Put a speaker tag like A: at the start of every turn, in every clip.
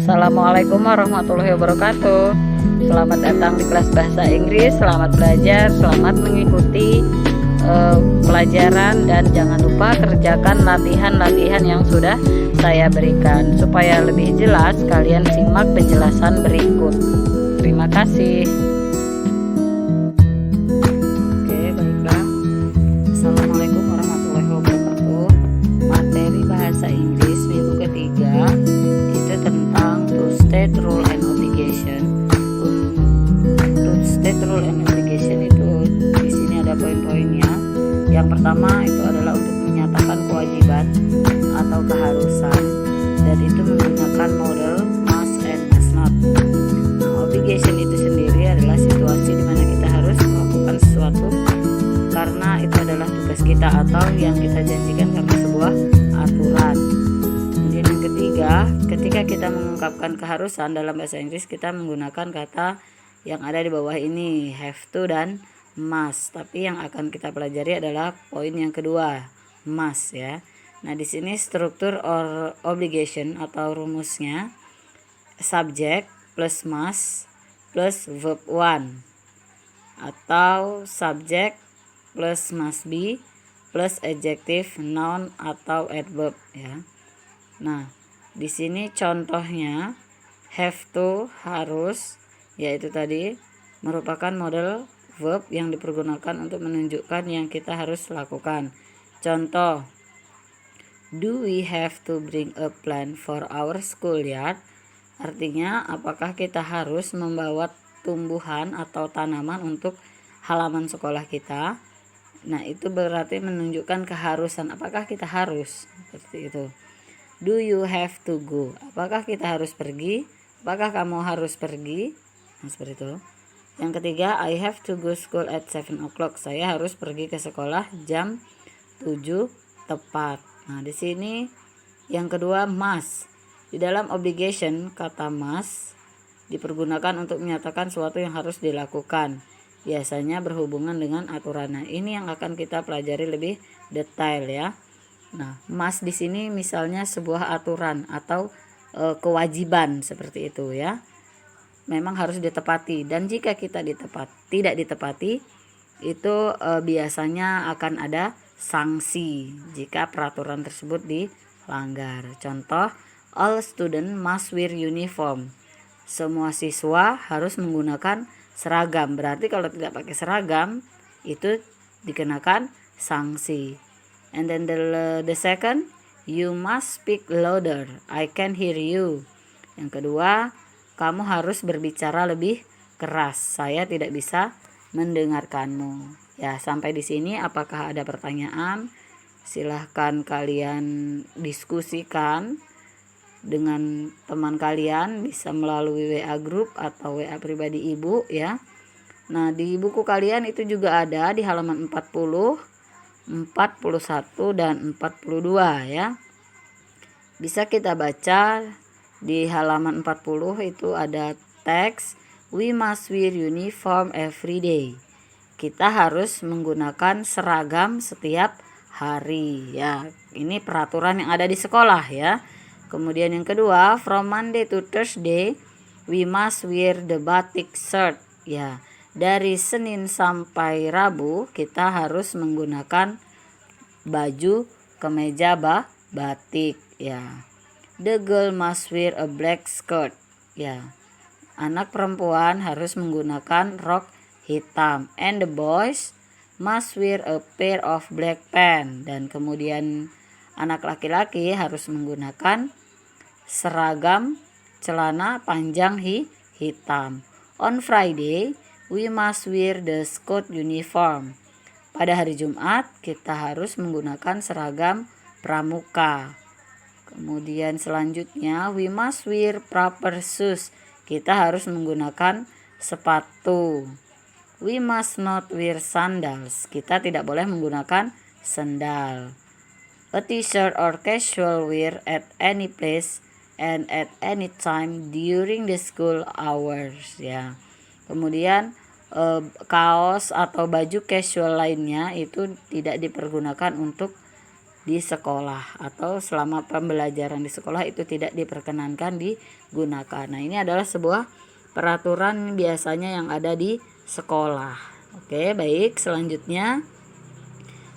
A: Assalamualaikum warahmatullahi wabarakatuh. Selamat datang di kelas bahasa Inggris. Selamat belajar, selamat mengikuti pelajaran, dan jangan lupa kerjakan latihan-latihan yang sudah saya berikan. Supaya lebih jelas, kalian simak penjelasan berikut. Terima kasih. Oke, baiklah. Assalamualaikum warahmatullahi wabarakatuh. Materi bahasa Inggris minggu ketiga itu tentang to state rule and obligation. To state rule and obligation itu di sini ada poin-poinnya. Yang pertama itu adalah untuk menyatakan kewajiban atau keharusan, dan itu menggunakan model must and must not. Nah, obligation itu sendiri adalah situasi di mana kita harus melakukan sesuatu karena itu adalah tugas kita atau yang kita janjikan karena sebuah aturan. Kemudian yang ketiga, ketika kita mengungkapkan keharusan dalam bahasa Inggris, kita menggunakan kata yang ada di bawah ini, have to dan must. Tapi yang akan kita pelajari adalah poin yang kedua, must ya. Nah, di sini struktur or obligation atau rumusnya subject plus must plus verb one, atau subject plus must be plus adjective noun atau adverb ya. Nah, di sini contohnya have to, harus, yaitu tadi merupakan model verb yang dipergunakan untuk menunjukkan yang kita harus lakukan. Contoh, do we have to bring a plant for our schoolyard? Artinya, apakah kita harus membawa tumbuhan atau tanaman untuk halaman sekolah kita? Nah, itu berarti menunjukkan keharusan. Apakah kita harus? Seperti itu. Do you have to go? Apakah kita harus pergi? Apakah kamu harus pergi? Nah, seperti itu. Yang ketiga, I have to go school at 7 o'clock. Saya harus pergi ke sekolah jam 7 tepat. Nah, di sini yang kedua, must. Di dalam obligation, kata must dipergunakan untuk menyatakan sesuatu yang harus dilakukan. Biasanya berhubungan dengan aturan. Nah, ini yang akan kita pelajari lebih detail ya. Nah, must di sini misalnya sebuah aturan atau kewajiban seperti itu ya. Memang harus ditepati, dan jika kita tidak ditepati, itu biasanya akan ada sanksi jika peraturan tersebut dilanggar. Contoh, all student must wear uniform. Semua siswa harus menggunakan seragam. Berarti kalau tidak pakai seragam itu dikenakan sanksi. And then the second, you must speak louder, I can hear you. Yang kedua, kamu harus berbicara lebih keras, saya tidak bisa mendengarkanmu. Ya, sampai di sini apakah ada pertanyaan? Silahkan kalian diskusikan dengan teman kalian, bisa melalui WA group atau WA pribadi ibu ya. Nah, di buku kalian itu juga ada di halaman 40, 41 dan 42 ya. Bisa kita baca di halaman 40 itu ada teks we must wear uniform every day. Kita harus menggunakan seragam setiap hari ya. Ini peraturan yang ada di sekolah ya. Kemudian yang kedua, from Monday to Thursday we must wear the batik shirt ya. Dari Senin sampai Rabu kita harus menggunakan baju kemeja batik ya. The girl must wear a black skirt ya. Anak perempuan harus menggunakan rok hitam, and the boys must wear a pair of black pants. Dan kemudian anak laki-laki harus menggunakan seragam celana panjang hitam. On Friday, we must wear the school uniform. Pada hari Jumat, kita harus menggunakan seragam pramuka. Kemudian selanjutnya, we must wear proper shoes. Kita harus menggunakan sepatu. We must not wear sandals. Kita tidak boleh menggunakan sendal. A t-shirt or casual wear at any place and at any time during the school hours ya. Kemudian kaos atau baju casual lainnya itu tidak dipergunakan untuk di sekolah, atau selama pembelajaran di sekolah itu tidak diperkenankan digunakan. Nah, ini adalah sebuah peraturan biasanya yang ada di sekolah. Oke, baik. Selanjutnya,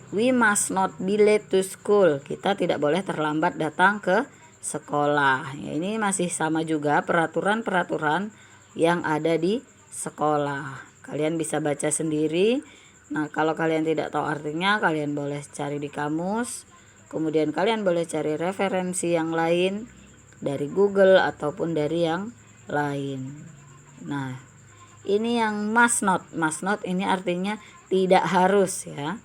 A: we must not be late to school. Kita tidak boleh terlambat datang ke sekolah. Ya, ini masih sama juga peraturan-peraturan yang ada di sekolah. Kalian bisa baca sendiri. Nah, kalau kalian tidak tahu artinya, kalian boleh cari di kamus. Kemudian kalian boleh cari referensi yang lain dari Google ataupun dari yang lain. Nah, ini yang must not. Must not ini artinya tidak harus ya.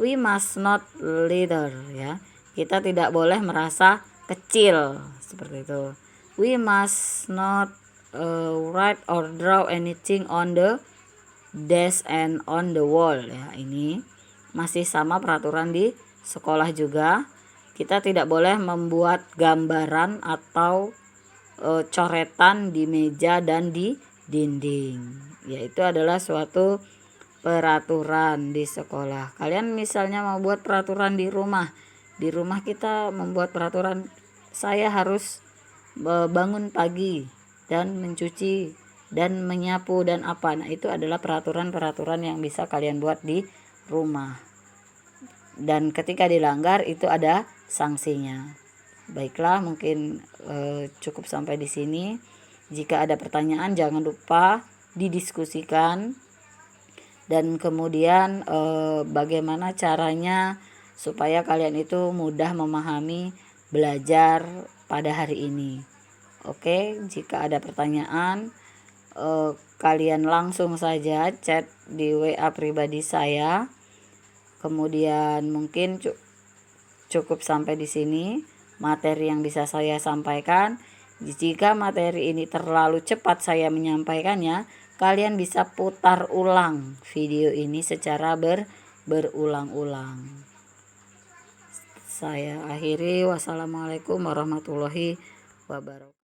A: We must not litter ya. Kita tidak boleh merasa kecil seperti itu. We must not write or draw anything on the desk and on the wall ya. Ini masih sama peraturan di sekolah juga. Kita tidak boleh membuat gambaran atau coretan di meja dan di dinding. Ya, itu adalah suatu peraturan di sekolah. Kalian misalnya mau buat peraturan di rumah. Di rumah kita membuat peraturan, saya harus bangun pagi dan mencuci dan menyapu dan apa. Nah, itu adalah peraturan-peraturan yang bisa kalian buat di rumah. Dan ketika dilanggar itu ada sanksinya. Baiklah, mungkin cukup sampai di sini. Jika ada pertanyaan jangan lupa didiskusikan. Dan kemudian bagaimana caranya supaya kalian itu mudah memahami belajar pada hari ini. Oke, jika ada pertanyaan kalian langsung saja chat di WA pribadi saya. Kemudian mungkin cukup sampai di sini materi yang bisa saya sampaikan. Jika materi ini terlalu cepat saya menyampaikannya, kalian bisa putar ulang video ini secara berulang-ulang. Saya akhiri. Wassalamualaikum warahmatullahi wabarakatuh.